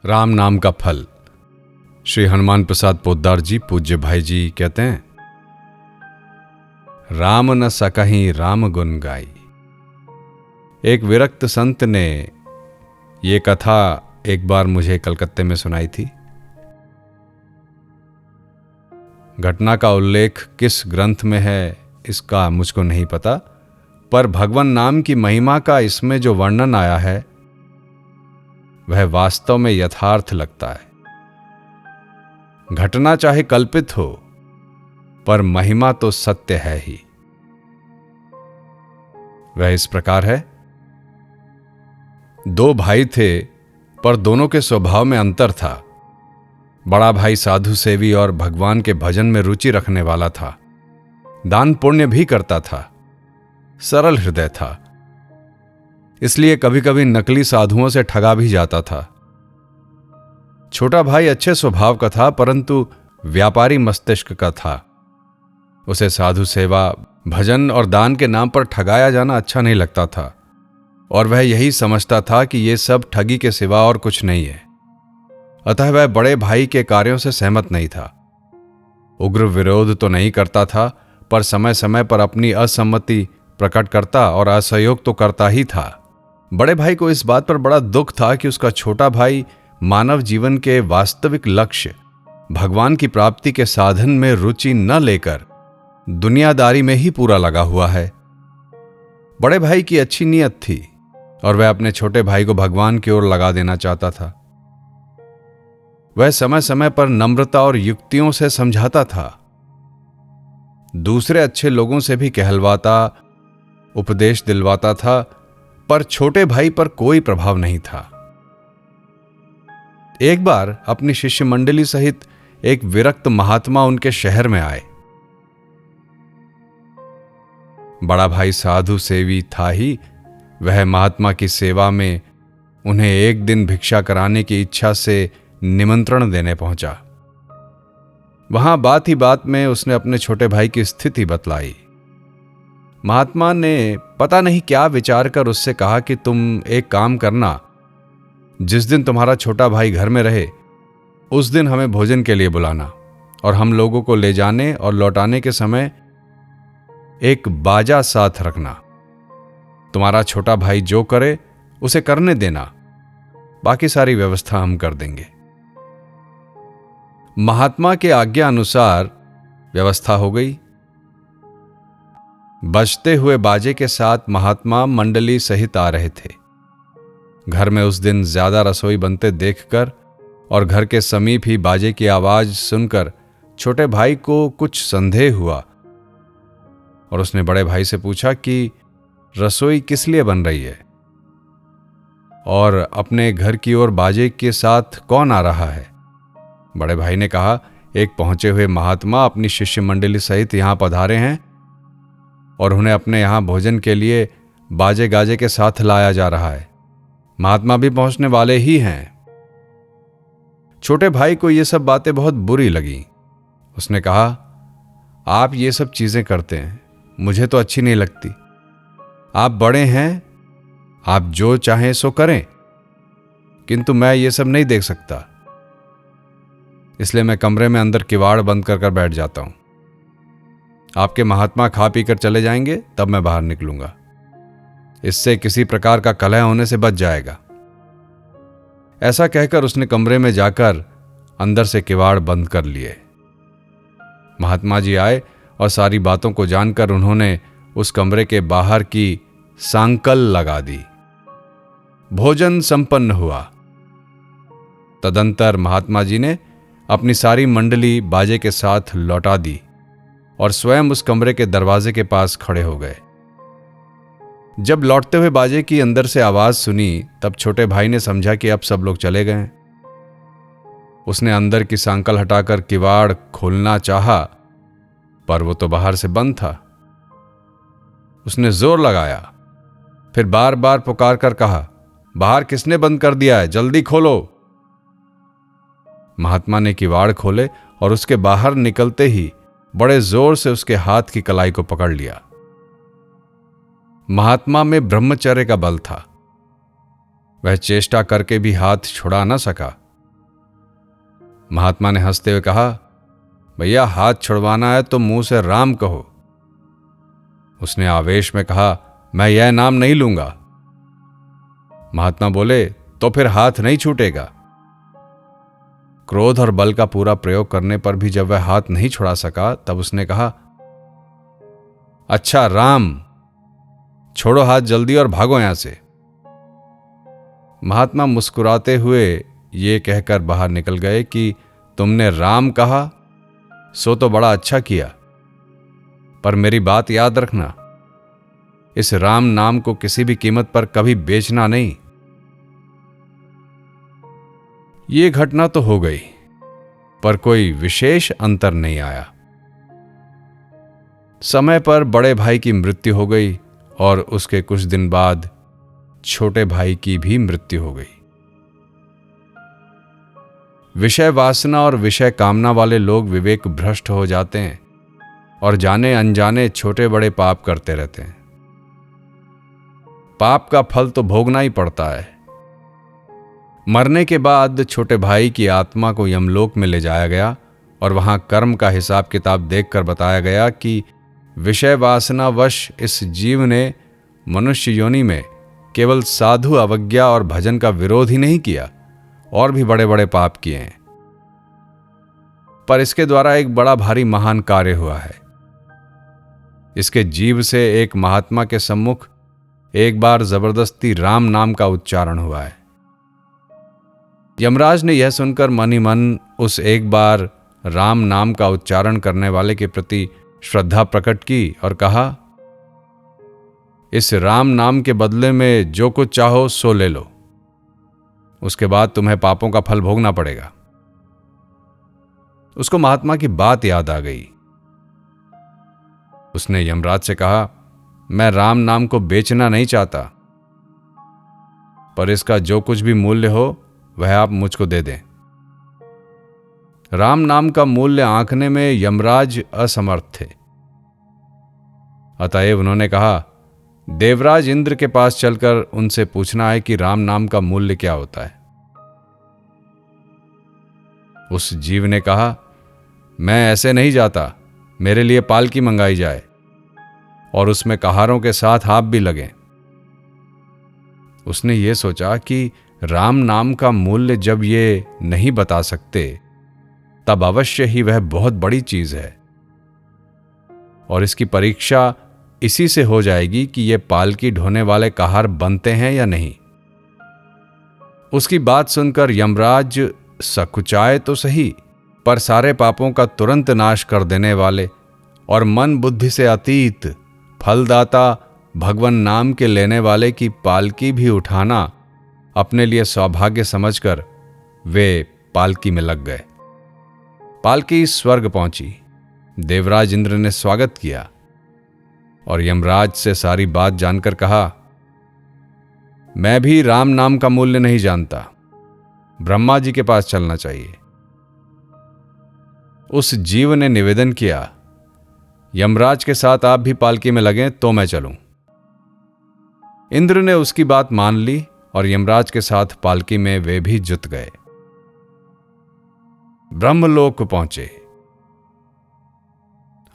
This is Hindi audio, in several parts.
राम नाम का फल। श्री हनुमान प्रसाद पोद्दार जी पूज्य भाई जी कहते हैं, राम न सकहीं राम गुन गाई। एक विरक्त संत ने ये कथा एक बार मुझे कलकत्ते में सुनाई थी। घटना का उल्लेख किस ग्रंथ में है इसका मुझको नहीं पता, पर भगवान नाम की महिमा का इसमें जो वर्णन आया है वह वास्तव में यथार्थ लगता है। घटना चाहे कल्पित हो, पर महिमा तो सत्य है ही। वह इस प्रकार है। दो भाई थे, पर दोनों के स्वभाव में अंतर था। बड़ा भाई साधु सेवी और भगवान के भजन में रुचि रखने वाला था। दान पुण्य भी करता था, सरल हृदय था, इसलिए कभी कभी नकली साधुओं से ठगा भी जाता था। छोटा भाई अच्छे स्वभाव का था, परंतु व्यापारी मस्तिष्क का था। उसे साधु सेवा, भजन और दान के नाम पर ठगाया जाना अच्छा नहीं लगता था, और वह यही समझता था कि यह सब ठगी के सिवा और कुछ नहीं है। अतः वह बड़े भाई के कार्यों से सहमत नहीं था। उग्र विरोध तो नहीं करता था, पर समय समय पर अपनी असम्मति प्रकट करता और असहयोग तो करता ही था। बड़े भाई को इस बात पर बड़ा दुख था कि उसका छोटा भाई मानव जीवन के वास्तविक लक्ष्य भगवान की प्राप्ति के साधन में रुचि न लेकर दुनियादारी में ही पूरा लगा हुआ है। बड़े भाई की अच्छी नीयत थी और वह अपने छोटे भाई को भगवान की ओर लगा देना चाहता था। वह समय समय पर नम्रता और युक्तियों से समझाता था, दूसरे अच्छे लोगों से भी कहलवाता, उपदेश दिलवाता था, पर छोटे भाई पर कोई प्रभाव नहीं था। एक बार अपनी शिष्य मंडली सहित एक विरक्त महात्मा उनके शहर में आए। बड़ा भाई साधु सेवी था ही, वह महात्मा की सेवा में उन्हें एक दिन भिक्षा कराने की इच्छा से निमंत्रण देने पहुंचा। वहां बात ही बात में उसने अपने छोटे भाई की स्थिति बतलाई। महात्मा ने पता नहीं क्या विचार कर उससे कहा कि तुम एक काम करना, जिस दिन तुम्हारा छोटा भाई घर में रहे उस दिन हमें भोजन के लिए बुलाना, और हम लोगों को ले जाने और लौटाने के समय एक बाजा साथ रखना। तुम्हारा छोटा भाई जो करे उसे करने देना, बाकी सारी व्यवस्था हम कर देंगे। महात्मा के आज्ञा अनुसार व्यवस्था हो गई। बजते हुए बाजे के साथ महात्मा मंडली सहित आ रहे थे। घर में उस दिन ज्यादा रसोई बनते देखकर और घर के समीप ही बाजे की आवाज सुनकर छोटे भाई को कुछ संदेह हुआ, और उसने बड़े भाई से पूछा कि रसोई किस लिए बन रही है और अपने घर की ओर बाजे के साथ कौन आ रहा है। बड़े भाई ने कहा, एक पहुंचे हुए महात्मा अपनी शिष्य मंडली सहित यहां पधारे हैं और उन्हें अपने यहां भोजन के लिए बाजे गाजे के साथ लाया जा रहा है। महात्मा भी पहुंचने वाले ही हैं। छोटे भाई को ये सब बातें बहुत बुरी लगी। उसने कहा, आप ये सब चीजें करते हैं, मुझे तो अच्छी नहीं लगती। आप बड़े हैं, आप जो चाहें सो करें, किंतु मैं ये सब नहीं देख सकता। इसलिए मैं कमरे में अंदर किवाड़ बंद कर बैठ जाता हूं। आपके महात्मा खा पी कर चले जाएंगे, तब मैं बाहर निकलूंगा। इससे किसी प्रकार का कलह होने से बच जाएगा। ऐसा कहकर उसने कमरे में जाकर अंदर से किवाड़ बंद कर लिए। महात्मा जी आए और सारी बातों को जानकर उन्होंने उस कमरे के बाहर की सांकल लगा दी। भोजन संपन्न हुआ। तदंतर महात्मा जी ने अपनी सारी मंडली बाजे के साथ लौटा दी और स्वयं उस कमरे के दरवाजे के पास खड़े हो गए। जब लौटते हुए बाजे की अंदर से आवाज सुनी, तब छोटे भाई ने समझा कि अब सब लोग चले गए। उसने अंदर की सांकल हटाकर किवाड़ खोलना चाहा, पर वो तो बाहर से बंद था। उसने जोर लगाया, फिर बार बार पुकार कर कहा, बाहर किसने बंद कर दिया है, जल्दी खोलो। महात्मा ने किवाड़ खोले और उसके बाहर निकलते ही बड़े जोर से उसके हाथ की कलाई को पकड़ लिया। महात्मा में ब्रह्मचर्य का बल था। वह चेष्टा करके भी हाथ छुड़ा न सका महात्मा ने हंसते हुए कहा, भैया हाथ छुड़वाना है तो मुंह से राम कहो। उसने आवेश में कहा, मैं यह नाम नहीं लूंगा। महात्मा बोले, तो फिर हाथ नहीं छूटेगा। क्रोध और बल का पूरा प्रयोग करने पर भी जब वह हाथ नहीं छुड़ा सका तब उसने कहा, अच्छा राम, छोड़ो हाथ जल्दी और भागो यहां से। महात्मा मुस्कुराते हुए ये कहकर बाहर निकल गए कि तुमने राम कहा सो तो बड़ा अच्छा किया, पर मेरी बात याद रखना, इस राम नाम को किसी भी कीमत पर कभी बेचना नहीं। ये घटना तो हो गई, पर कोई विशेष अंतर नहीं आया। समय पर बड़े भाई की मृत्यु हो गई और उसके कुछ दिन बाद छोटे भाई की भी मृत्यु हो गई। विषय वासना और विषय कामना वाले लोग विवेक भ्रष्ट हो जाते हैं और जाने अनजाने छोटे बड़े पाप करते रहते हैं। पाप का फल तो भोगना ही पड़ता है। मरने के बाद छोटे भाई की आत्मा को यमलोक में ले जाया गया और वहां कर्म का हिसाब किताब देखकर बताया गया कि विषय वासना वश इस जीव ने मनुष्य योनि में केवल साधु अवज्ञा और भजन का विरोध ही नहीं किया, और भी बड़े बड़े पाप किए हैं, पर इसके द्वारा एक बड़ा भारी महान कार्य हुआ है। इसके जीव से एक महात्मा के सम्मुख एक बार जबरदस्ती राम नाम का उच्चारण हुआ है। यमराज ने यह सुनकर मन ही मन उस एक बार राम नाम का उच्चारण करने वाले के प्रति श्रद्धा प्रकट की और कहा, इस राम नाम के बदले में जो कुछ चाहो सो ले लो, उसके बाद तुम्हें पापों का फल भोगना पड़ेगा। उसको महात्मा की बात याद आ गई। उसने यमराज से कहा, मैं राम नाम को बेचना नहीं चाहता, पर इसका जो कुछ भी मूल्य हो वह आप मुझको दे दें। राम नाम का मूल्य आंकने में यमराज असमर्थ थे। अतएव उन्होंने कहा, देवराज इंद्र के पास चलकर उनसे पूछना है कि राम नाम का मूल्य क्या होता है। उस जीव ने कहा, मैं ऐसे नहीं जाता, मेरे लिए पालकी मंगाई जाए और उसमें कहारों के साथ आप भी लगें। उसने ये सोचा कि राम नाम का मूल्य जब ये नहीं बता सकते तब अवश्य ही वह बहुत बड़ी चीज है और इसकी परीक्षा इसी से हो जाएगी कि ये पालकी ढोने वाले कहार बनते हैं या नहीं। उसकी बात सुनकर यमराज सकुचाए तो सही, पर सारे पापों का तुरंत नाश कर देने वाले और मन बुद्धि से अतीत फलदाता भगवान नाम के लेने वाले की पालकी भी उठाना अपने लिए सौभाग्य समझकर वे पालकी में लग गए। पालकी स्वर्ग पहुंची। देवराज इंद्र ने स्वागत किया और यमराज से सारी बात जानकर कहा, मैं भी राम नाम का मूल्य नहीं जानता, ब्रह्मा जी के पास चलना चाहिए। उस जीव ने निवेदन किया, यमराज के साथ आप भी पालकी में लगें तो मैं चलूं। इंद्र ने उसकी बात मान ली और यमराज के साथ पालकी में वे भी जुट गए। ब्रह्मलोक पहुंचे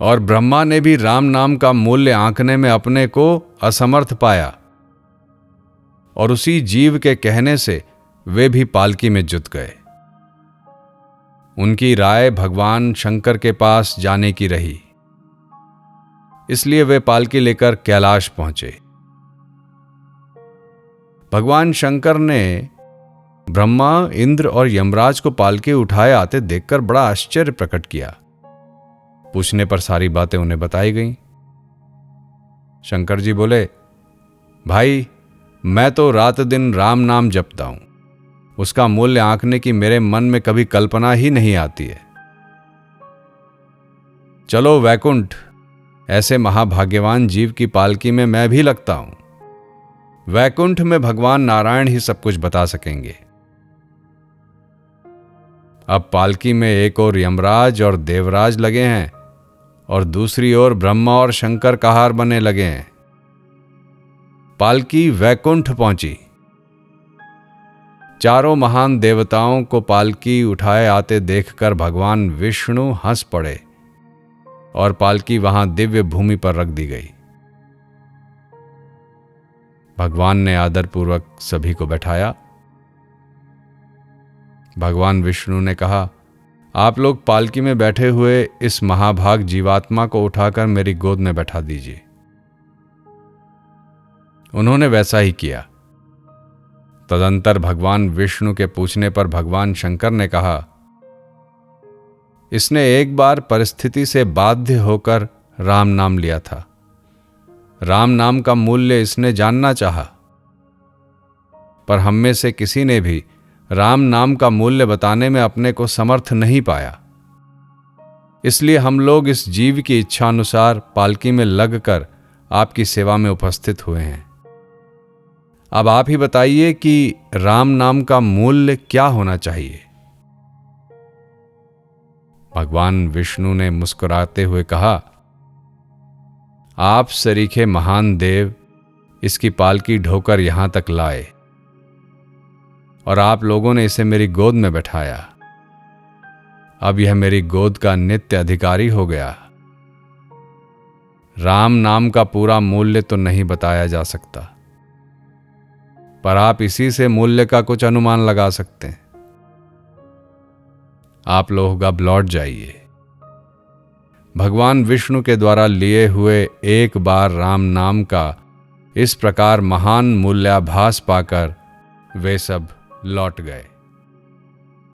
और ब्रह्मा ने भी राम नाम का मूल्य आंकने में अपने को असमर्थ पाया और उसी जीव के कहने से वे भी पालकी में जुट गए। उनकी राय भगवान शंकर के पास जाने की रही, इसलिए वे पालकी लेकर कैलाश पहुंचे। भगवान शंकर ने ब्रह्मा, इंद्र और यमराज को पालकी उठाए आते देखकर बड़ा आश्चर्य प्रकट किया। पूछने पर सारी बातें उन्हें बताई गईं। शंकर जी बोले, भाई मैं तो रात दिन राम नाम जपता हूं, उसका मूल्य आंकने की मेरे मन में कभी कल्पना ही नहीं आती है। चलो वैकुंठ, ऐसे महाभाग्यवान जीव की पालकी में मैं भी लगता हूं। वैकुंठ में भगवान नारायण ही सब कुछ बता सकेंगे। अब पालकी में एक ओर यमराज और देवराज लगे हैं और दूसरी ओर ब्रह्मा और शंकर कहार बने लगे हैं। पालकी वैकुंठ पहुंची। चारों महान देवताओं को पालकी उठाए आते देखकर भगवान विष्णु हंस पड़े और पालकी वहां दिव्य भूमि पर रख दी गई। भगवान ने आदरपूर्वक सभी को बैठाया। भगवान विष्णु ने कहा, आप लोग पालकी में बैठे हुए इस महाभाग जीवात्मा को उठाकर मेरी गोद में बैठा दीजिए। उन्होंने वैसा ही किया। तदंतर भगवान विष्णु के पूछने पर भगवान शंकर ने कहा, इसने एक बार परिस्थिति से बाध्य होकर राम नाम लिया था। राम नाम का मूल्य इसने जानना चाहा, पर हम में से किसी ने भी राम नाम का मूल्य बताने में अपने को समर्थ नहीं पाया। इसलिए हम लोग इस जीव की इच्छा अनुसार पालकी में लगकर आपकी सेवा में उपस्थित हुए हैं। अब आप ही बताइए कि राम नाम का मूल्य क्या होना चाहिए। भगवान विष्णु ने मुस्कुराते हुए कहा, आप सरीखे महान देव इसकी पालकी ढोकर यहां तक लाए और आप लोगों ने इसे मेरी गोद में बैठाया। अब यह मेरी गोद का नित्य अधिकारी हो गया। राम नाम का पूरा मूल्य तो नहीं बताया जा सकता, पर आप इसी से मूल्य का कुछ अनुमान लगा सकते हैं। आप लोग अब लौट जाइए। भगवान विष्णु के द्वारा लिए हुए एक बार राम नाम का इस प्रकार महान मूल्याभास पाकर वे सब लौट गए।